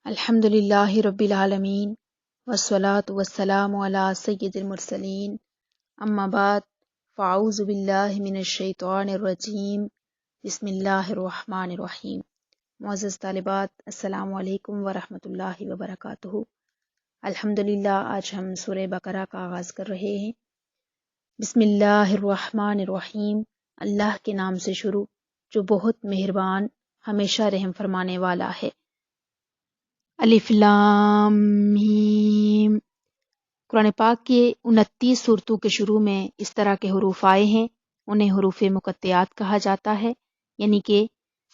الحمد للہ رب العالمین والصلاة والسلام علی سید المرسلین اما بعد فاعوذ باللہ من الشیطان الرجیم بسم اللہ الرحمن الرحیم۔ معزز طالبات، السلام علیکم ورحمۃ اللہ وبرکاتہ۔ الحمدللہ آج ہم سورہ بقرہ کا آغاز کر رہے ہیں۔ بسم اللہ الرحمن الرحیم، اللہ کے نام سے شروع جو بہت مہربان ہمیشہ رحم فرمانے والا ہے۔ الف لام میم۔ قرآن پاک کے 29 سورتوں کے شروع میں اس طرح کے حروف آئے ہیں، انہیں حروف مقطعات کہا جاتا ہے، یعنی کہ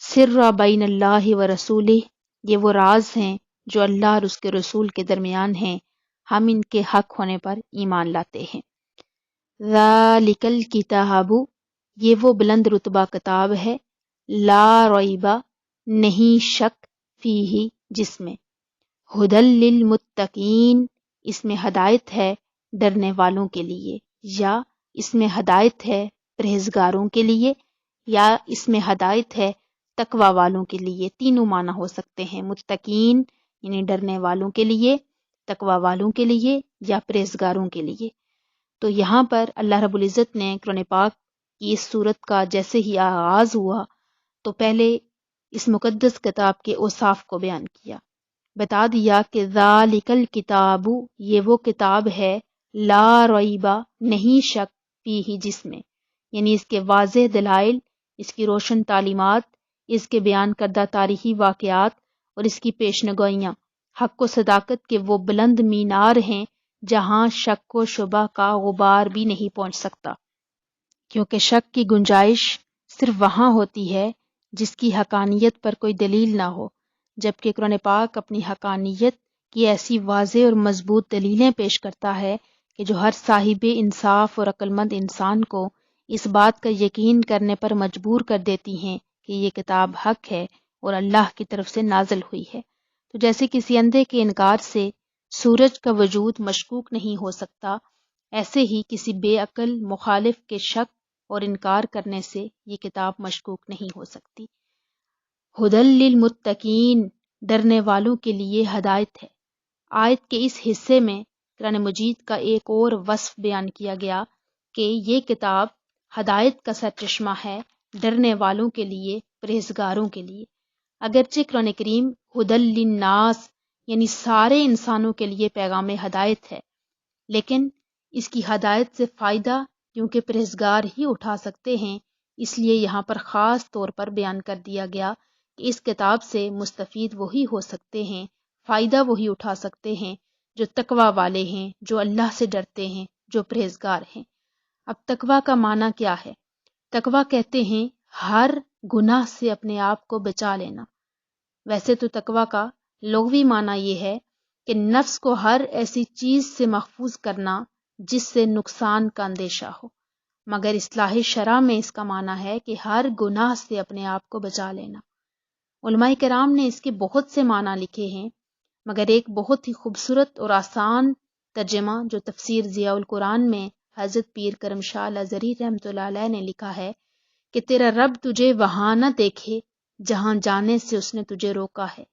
سر بین اللہ و رسولہ، یہ وہ راز ہیں جو اللہ اور اس کے رسول کے درمیان ہیں، ہم ان کے حق ہونے پر ایمان لاتے ہیں۔ ذالک الکتاب، یہ وہ بلند رتبہ کتاب ہے، لا ریب، نہیں شک، فیہ، جس میں، ہدی للمتقین، اس میں ہدایت ہے ڈرنے والوں کے لیے، یا اس میں ہدایت ہے پرہیزگاروں کے لیے، یا اس میں ہدایت ہے تقوی والوں کے لیے۔ تینوں معنی ہو سکتے ہیں، متقین یعنی ڈرنے والوں کے لیے، تقوی والوں کے لیے، یا پرہیزگاروں کے لیے۔ تو یہاں پر اللہ رب العزت نے قرآن پاک کی اس سورت کا جیسے ہی آغاز ہوا تو پہلے اس مقدس کتاب کے اوصاف کو بیان کیا، بتا دیا کہ ذالک الکتاب، یہ وہ کتاب ہے، لا ریب، نہیں شک، فیہ، جس میں، یعنی اس کے واضح دلائل، اس کی روشن تعلیمات، اس کے بیان کردہ تاریخی واقعات اور اس کی پیشنگوئیاں حق و صداقت کے وہ بلند مینار ہیں جہاں شک و شبہ کا غبار بھی نہیں پہنچ سکتا، کیونکہ شک کی گنجائش صرف وہاں ہوتی ہے جس کی حقانیت پر کوئی دلیل نہ ہو، جبکہ قرآن پاک اپنی حقانیت کی ایسی واضح اور مضبوط دلیلیں پیش کرتا ہے کہ جو ہر صاحب انصاف اور عقل مند انسان کو اس بات کا یقین کرنے پر مجبور کر دیتی ہیں کہ یہ کتاب حق ہے اور اللہ کی طرف سے نازل ہوئی ہے۔ تو جیسے کسی اندھے کے انکار سے سورج کا وجود مشکوک نہیں ہو سکتا، ایسے ہی کسی بے عقل مخالف کے شک اور انکار کرنے سے یہ کتاب مشکوک نہیں ہو سکتی۔ ہدی للمتقین، ڈرنے والوں کے لیے ہدایت ہے۔ آیت کے اس حصے میں قرآن مجید کا ایک اور وصف بیان کیا گیا کہ یہ کتاب ہدایت کا سرچشمہ ہے، ڈرنے والوں کے لیے، پرہیزگاروں کے لیے۔ اگرچہ قرآن کریم ہدی للناس یعنی سارے انسانوں کے لیے پیغام ہدایت ہے، لیکن اس کی ہدایت سے فائدہ کیونکہ پرہیزگار ہی اٹھا سکتے ہیں، اس لیے یہاں پر خاص طور پر بیان کر دیا گیا کہ اس کتاب سے مستفید وہی ہو سکتے ہیں، فائدہ وہی اٹھا سکتے ہیں جو تقوی والے ہیں، جو اللہ سے ڈرتے ہیں، جو پرہیزگار ہیں۔ اب تقوی کا معنی کیا ہے؟ تقوی کہتے ہیں ہر گناہ سے اپنے آپ کو بچا لینا۔ ویسے تو تقوی کا لغوی معنی یہ ہے کہ نفس کو ہر ایسی چیز سے محفوظ کرنا جس سے نقصان کا اندیشہ ہو، مگر اصطلاح شرع میں اس کا معنی ہے کہ ہر گناہ سے اپنے آپ کو بچا لینا۔ علماء کرام نے اس کے بہت سے معنی لکھے ہیں، مگر ایک بہت ہی خوبصورت اور آسان ترجمہ جو تفسیر ضیاء القرآن میں حضرت پیر کرم شاہ الازہری رحمۃ اللہ علیہ نے لکھا ہے کہ تیرا رب تجھے وہاں نہ دیکھے جہاں جانے سے اس نے تجھے روکا ہے،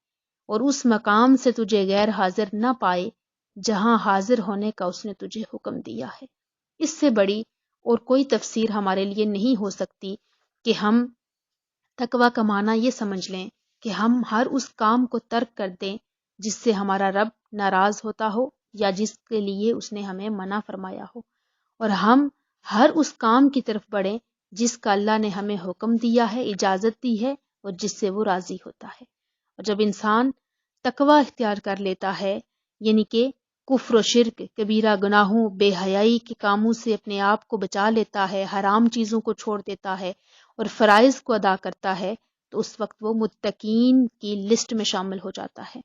اور اس مقام سے تجھے غیر حاضر نہ پائے جہاں حاضر ہونے کا اس نے تجھے حکم دیا ہے۔ اس سے بڑی اور کوئی تفسیر ہمارے لیے نہیں ہو سکتی کہ ہم تقوی کا معنی یہ سمجھ لیں کہ ہم ہر اس کام کو ترک کر دیں جس سے ہمارا رب ناراض ہوتا ہو یا جس کے لیے اس نے ہمیں منع فرمایا ہو، اور ہم ہر اس کام کی طرف بڑھیں جس کا اللہ نے ہمیں حکم دیا ہے، اجازت دی ہے، اور جس سے وہ راضی ہوتا ہے۔ اور جب انسان تقوی اختیار کر لیتا ہے، یعنی کہ کفر و شرک، کبیرہ گناہوں، بے حیائی کے کاموں سے اپنے آپ کو بچا لیتا ہے، حرام چیزوں کو چھوڑ دیتا ہے اور فرائض کو ادا کرتا ہے، تو اس وقت وہ متقین کی لسٹ میں شامل ہو جاتا ہے۔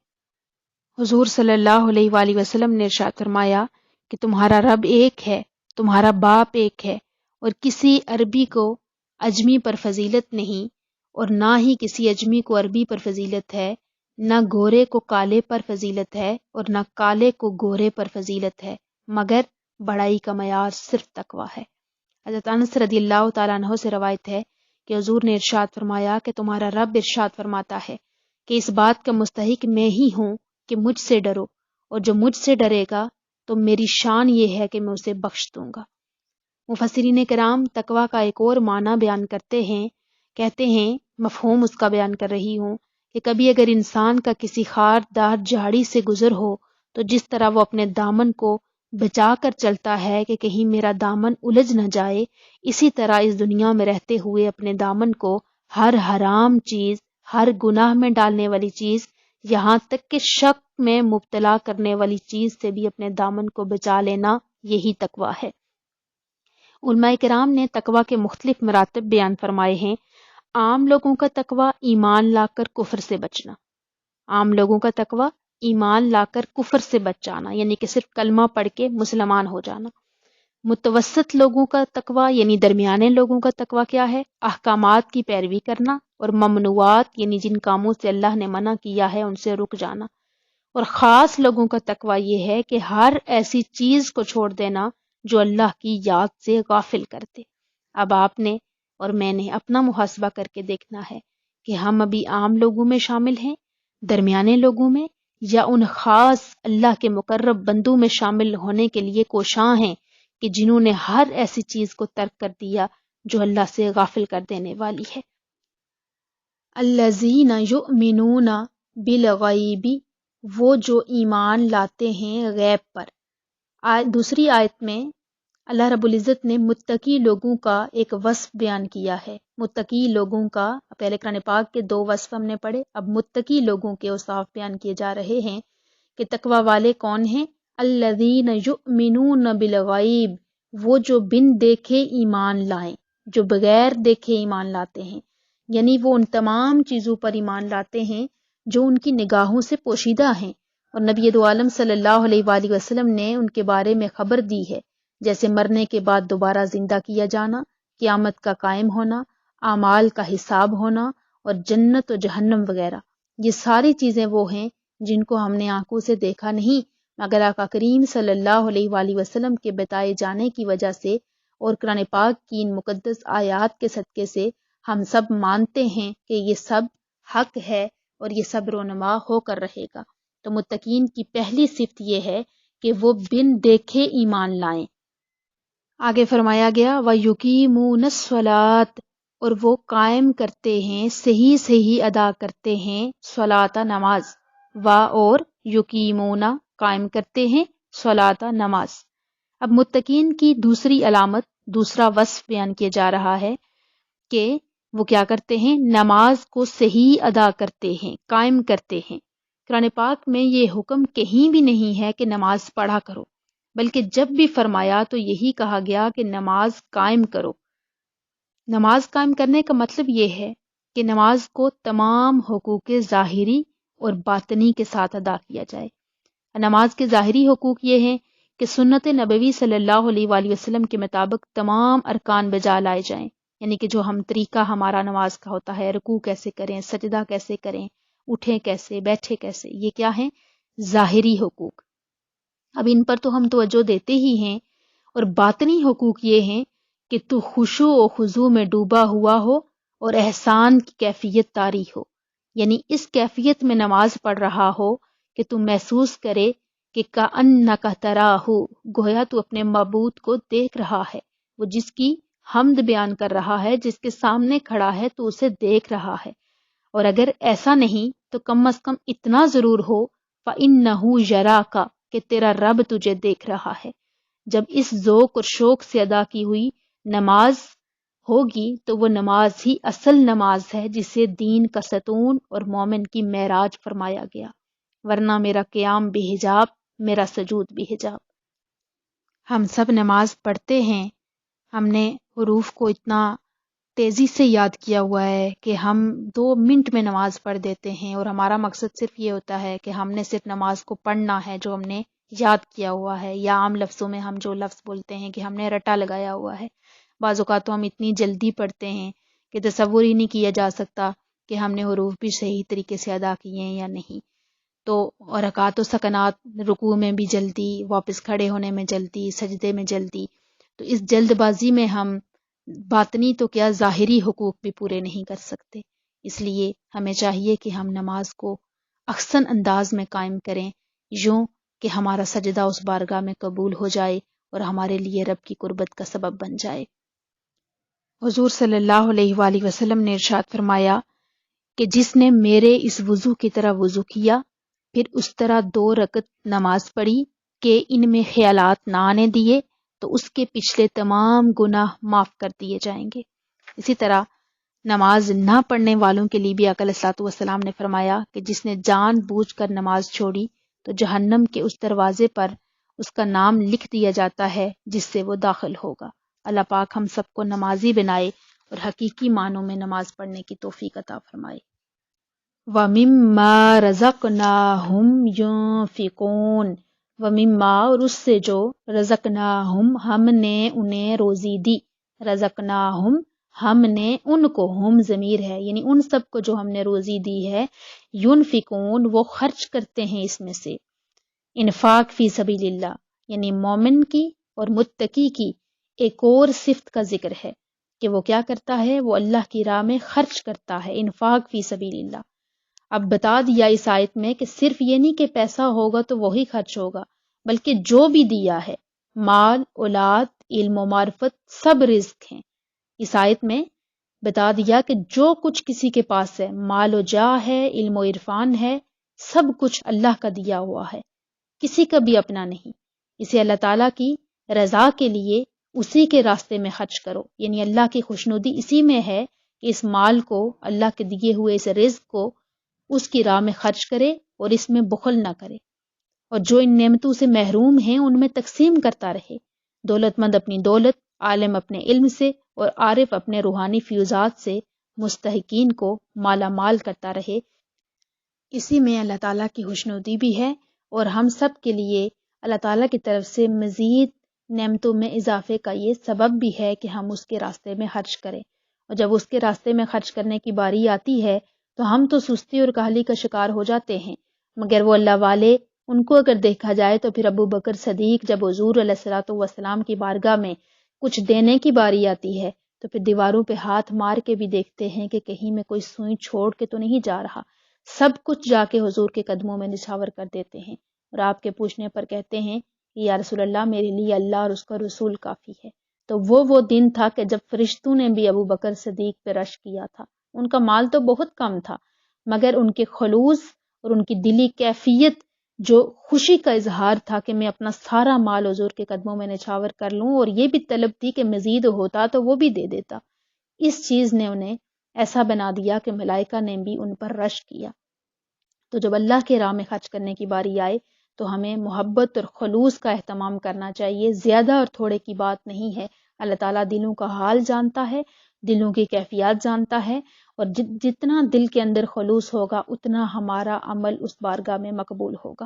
حضور صلی اللہ علیہ وآلہ وسلم نے ارشاد فرمایا کہ تمہارا رب ایک ہے، تمہارا باپ ایک ہے، اور کسی عربی کو اجمی پر فضیلت نہیں، اور نہ ہی کسی اجمی کو عربی پر فضیلت ہے، نہ گورے کو کالے پر فضیلت ہے اور نہ کالے کو گورے پر فضیلت ہے، مگر بڑائی کا معیار صرف تقوی ہے۔ حضرت انس رضی اللہ تعالیٰ عنہ سے روایت ہے کہ حضور نے ارشاد فرمایا کہ تمہارا رب ارشاد فرماتا ہے کہ اس بات کا مستحق میں ہی ہوں کہ مجھ سے ڈرو، اور جو مجھ سے ڈرے گا تو میری شان یہ ہے کہ میں اسے بخش دوں گا۔ مفسرین کرام تقویٰ کا ایک اور معنی بیان کرتے ہیں، کہتے ہیں، مفہوم اس کا بیان کر رہی ہوں، کہ کبھی اگر انسان کا کسی خاردار جھاڑی سے گزر ہو تو جس طرح وہ اپنے دامن کو بچا کر چلتا ہے کہ کہیں میرا دامن الجھ نہ جائے، اسی طرح اس دنیا میں رہتے ہوئے اپنے دامن کو ہر حرام چیز، ہر گناہ میں ڈالنے والی چیز، یہاں تک کہ شک میں مبتلا کرنے والی چیز سے بھی اپنے دامن کو بچا لینا، یہی تقویٰ ہے۔ علماء کرام نے تقویٰ کے مختلف مراتب بیان فرمائے ہیں۔ عام لوگوں کا تقویٰ ایمان لا کر کفر سے بچنا، عام لوگوں کا تقویٰ ایمان لا کر کفر سے بچ جانا، یعنی کہ صرف کلمہ پڑھ کے مسلمان ہو جانا۔ متوسط لوگوں کا تقویٰ یعنی درمیانے لوگوں کا تقویٰ کیا ہے؟ احکامات کی پیروی کرنا اور ممنوعات یعنی جن کاموں سے اللہ نے منع کیا ہے ان سے رک جانا۔ اور خاص لوگوں کا تقویٰ یہ ہے کہ ہر ایسی چیز کو چھوڑ دینا جو اللہ کی یاد سے غافل کر دے۔ اب آپ نے اور میں نے اپنا محاسبہ کر کے دیکھنا ہے کہ ہم ابھی عام لوگوں میں شامل ہیں، درمیانے لوگوں میں، یا ان خاص اللہ کے مقرب بندوں میں شامل ہونے کے لیے کوشاں ہیں کہ جنہوں نے ہر ایسی چیز کو ترک کر دیا جو اللہ سے غافل کر دینے والی ہے۔ الذین یؤمنون بالغیب، وہ جو ایمان لاتے ہیں غیب پر۔ دوسری آیت میں اللہ رب العزت نے متقی لوگوں کا ایک وصف بیان کیا ہے۔ متقی لوگوں کا، پہلے قرآن پاک کے 2 وصف ہم نے پڑھے، اب متقی لوگوں کے اوصاف بیان کیے جا رہے ہیں کہ تقوی والے کون ہیں؟ الذین یؤمنون بالغیب، وہ جو بن دیکھے ایمان لائیں، جو بغیر دیکھے ایمان لاتے ہیں، یعنی وہ ان تمام چیزوں پر ایمان لاتے ہیں جو ان کی نگاہوں سے پوشیدہ ہیں، اور نبی دو عالم صلی اللہ علیہ وآلہ وسلم نے ان کے بارے میں خبر دی ہے، جیسے مرنے کے بعد دوبارہ زندہ کیا جانا، قیامت کا قائم ہونا، اعمال کا حساب ہونا، اور جنت و جہنم وغیرہ۔ یہ ساری چیزیں وہ ہیں جن کو ہم نے آنکھوں سے دیکھا نہیں، مگر آقا کریم صلی اللہ علیہ وآلہ وسلم کے بتائے جانے کی وجہ سے اور قرآن پاک کی ان مقدس آیات کے صدقے سے ہم سب مانتے ہیں کہ یہ سب حق ہے اور یہ سب رونما ہو کر رہے گا۔ تو متقین کی پہلی صفت یہ ہے کہ وہ بن دیکھے ایمان لائیں۔ آگے فرمایا گیا وَيُقِيمُونَ الصَّلَاةَ، اور وہ قائم کرتے ہیں، صحیح صحیح ادا کرتے ہیں صلاۃ نماز، اور یقیمون قائم کرتے ہیں صلاۃ نماز۔ اب متقین کی دوسری علامت، دوسرا وصف بیان کیا جا رہا ہے کہ وہ کیا کرتے ہیں؟ نماز کو صحیح ادا کرتے ہیں، قائم کرتے ہیں۔ قرآن پاک میں یہ حکم کہیں بھی نہیں ہے کہ نماز پڑھا کرو، بلکہ جب بھی فرمایا تو یہی کہا گیا کہ نماز قائم کرو۔ نماز قائم کرنے کا مطلب یہ ہے کہ نماز کو تمام حقوق ظاہری اور باطنی کے ساتھ ادا کیا جائے۔ نماز کے ظاہری حقوق یہ ہیں کہ سنت نبوی صلی اللہ علیہ وآلہ وسلم کے مطابق تمام ارکان بجا لائے جائیں، یعنی کہ جو ہم طریقہ ہمارا نماز کا ہوتا ہے، رکوع کیسے کریں، سجدہ کیسے کریں، اٹھیں کیسے، بیٹھے کیسے، یہ کیا ہیں؟ ظاہری حقوق۔ اب ان پر تو ہم توجہ دیتے ہی ہیں، اور باطنی حقوق یہ ہیں کہ تو خشوع و خضوع میں ڈوبا ہوا ہو اور احسان کی کیفیت طاری ہو، یعنی اس کیفیت میں نماز پڑھ رہا ہو کہ تو محسوس کرے کہ کأنک تراہ، گویا تو اپنے معبود کو دیکھ رہا ہے، وہ جس کی حمد بیان کر رہا ہے، جس کے سامنے کھڑا ہے تو اسے دیکھ رہا ہے۔ اور اگر ایسا نہیں تو کم از کم اتنا ضرور ہو فَإِنَّهُ يَرَاكَ، کہ تیرا رب تجھے دیکھ رہا ہے۔ جب اس ذوق اور شوق سے ادا کی ہوئی نماز ہوگی تو وہ نماز ہی اصل نماز ہے جسے دین کا ستون اور مومن کی معراج فرمایا گیا، ورنہ میرا قیام بے حجاب، میرا سجود بے حجاب۔ ہم سب نماز پڑھتے ہیں، ہم نے حروف کو اتنا تیزی سے یاد کیا ہوا ہے کہ ہم 2 منٹ میں نماز پڑھ دیتے ہیں، اور ہمارا مقصد صرف یہ ہوتا ہے کہ ہم نے صرف نماز کو پڑھنا ہے جو ہم نے یاد کیا ہوا ہے، یا عام لفظوں میں ہم جو لفظ بولتے ہیں کہ ہم نے رٹا لگایا ہوا ہے۔ بعض اوقات تو ہم اتنی جلدی پڑھتے ہیں کہ تصور ہی نہیں کیا جا سکتا کہ ہم نے حروف بھی صحیح طریقے سے ادا کیے ہیں یا نہیں۔ تو حرکات و سکنات، رکوع میں بھی جلدی، واپس کھڑے ہونے میں جلدی، سجدے میں جلدی، تو اس جلد بازی میں ہم باطنی تو کیا ظاہری حقوق بھی پورے نہیں کر سکتے۔ اس لیے ہمیں چاہیے کہ ہم نماز کو احسن انداز میں قائم کریں، یوں کہ ہمارا سجدہ اس بارگاہ میں قبول ہو جائے اور ہمارے لیے رب کی قربت کا سبب بن جائے۔ حضور صلی اللہ علیہ وآلہ وسلم نے ارشاد فرمایا کہ جس نے میرے اس وضو کی طرح وضو کیا، پھر اس طرح 2 رکعت نماز پڑھی کہ ان میں خیالات نہ آنے دیے، تو اس کے پچھلے تمام گناہ معاف کر دیے جائیں گے۔ اسی طرح نماز نہ پڑھنے والوں کے لیے بھی آقا علیہ الصلوۃ والسلام نے فرمایا کہ جس نے جان بوجھ کر نماز چھوڑی تو جہنم کے اس دروازے پر اس کا نام لکھ دیا جاتا ہے جس سے وہ داخل ہوگا۔ اللہ پاک ہم سب کو نمازی بنائے اور حقیقی معنوں میں نماز پڑھنے کی توفیق عطا فرمائے۔ وَمِمَّا رَزَقْنَاهُمْ يُنْفِقُونَ، وَمِمَّا، اور اس سے جو، رَزَقْنَاهُمْ، ہم نے انہیں روزی دی، رَزَقْنَاهُمْ، ہم نے ان کو، ہم ضمیر ہے یعنی ان سب کو جو ہم نے روزی دی ہے، ينفقون، وہ خرچ کرتے ہیں اس میں سے۔ انفاق فی سبیل اللہ یعنی مومن کی اور متقی کی ایک اور صفت کا ذکر ہے کہ وہ کیا کرتا ہے، وہ اللہ کی راہ میں خرچ کرتا ہے، انفاق فی سبیل اللہ۔ اب بتا دیا اس آیت میں کہ صرف یہ نہیں کہ پیسہ ہوگا تو وہی خرچ ہوگا، بلکہ جو بھی دیا ہے، مال، اولاد، علم و معرفت، سب رزق ہیں۔ اس آیت میں بتا دیا کہ جو کچھ کسی کے پاس ہے، مال و جاہ ہے، علم و عرفان ہے، سب کچھ اللہ کا دیا ہوا ہے، کسی کا بھی اپنا نہیں۔ اسے اللہ تعالیٰ کی رضا کے لیے اسی کے راستے میں خرچ کرو، یعنی اللہ کی خوشنودی اسی میں ہے کہ اس مال کو، اللہ کے دیے ہوئے اس رزق کو اس کی راہ میں خرچ کرے اور اس میں بخل نہ کرے، اور جو ان نعمتوں سے محروم ہیں ان میں تقسیم کرتا رہے۔ دولت مند اپنی دولت، عالم اپنے علم سے اور عارف اپنے روحانی فیوزات سے مستحقین کو مالا مال کرتا رہے۔ اسی میں اللہ تعالیٰ کی خوشنودی بھی ہے اور ہم سب کے لیے اللہ تعالیٰ کی طرف سے مزید نعمتوں میں اضافے کا یہ سبب بھی ہے کہ ہم اس کے راستے میں خرچ کریں، اور جب اس کے راستے میں خرچ کرنے کی باری آتی ہے تو ہم تو سستی اور کاہلی کا شکار ہو جاتے ہیں، مگر وہ اللہ والے، ان کو اگر دیکھا جائے تو پھر ابو بکر صدیق جب حضور علیہ الصلوۃ والسلام کی بارگاہ میں کچھ دینے کی باری آتی ہے تو پھر دیواروں پہ ہاتھ مار کے بھی دیکھتے ہیں کہ کہیں میں کوئی سوئی چھوڑ کے تو نہیں جا رہا، سب کچھ جا کے حضور کے قدموں میں نچھاور کر دیتے ہیں، اور آپ کے پوچھنے پر کہتے ہیں کہ یا رسول اللہ، میرے لیے اللہ اور اس کا رسول کافی ہے۔ تو وہ دن تھا کہ جب فرشتوں نے بھی ابو بکر صدیق پہ رشک کیا تھا۔ ان کا مال تو بہت کم تھا، مگر ان کے خلوص اور ان کی دلی کیفیت جو خوشی کا اظہار تھا کہ میں اپنا سارا مال حضور کے قدموں میں نچھاور کر لوں، اور یہ بھی طلب تھی کہ مزید ہوتا تو وہ بھی دے دیتا، اس چیز نے انہیں ایسا بنا دیا کہ ملائکہ نے بھی ان پر رشک کیا۔ تو جب اللہ کے راہ میں خرچ کرنے کی باری آئے تو ہمیں محبت اور خلوص کا اہتمام کرنا چاہیے، زیادہ اور تھوڑے کی بات نہیں ہے۔ اللہ تعالیٰ دلوں کا حال جانتا ہے، دلوں کی کیفیات جانتا ہے، اور جتنا دل کے اندر خلوص ہوگا اتنا ہمارا عمل اس بارگاہ میں مقبول ہوگا۔